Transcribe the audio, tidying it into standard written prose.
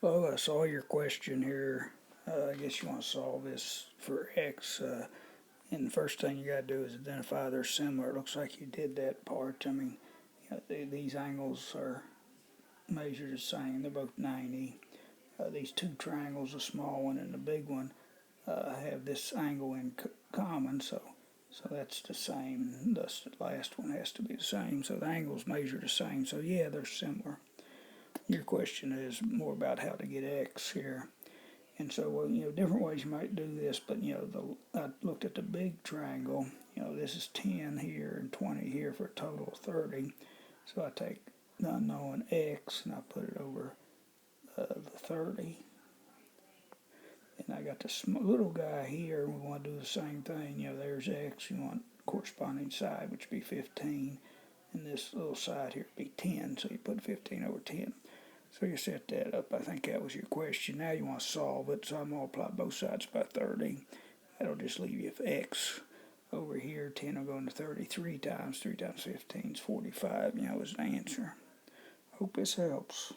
Well, I saw your question here. I guess you want to solve this for x. And the first thing you got to do is identify they're similar. It looks like you did that part. I mean, these angles are measured the same. They're both 90. These two triangles, the small one and the big one, have this angle in common. So that's the same. Thus, the last one has to be the same. So the angles measure the same. So yeah, they're similar. Your question is more about how to get x here. And so, well, different ways you might do this, but, I looked at the big triangle. This is 10 here and 20 here for a total of 30. So I take the unknown x and I put it over the 30. And I got this little guy here, and we want to do the same thing. There's x, you want corresponding side, which would be 15. And this little side here would be 10, so you put 15 over 10. So you set that up. I think that was your question. Now you want to solve it, so I multiply both sides by 30. That'll just leave you with x over here. 10 will go into 33 times. 3 times 15 is 45. Is the answer. Hope this helps.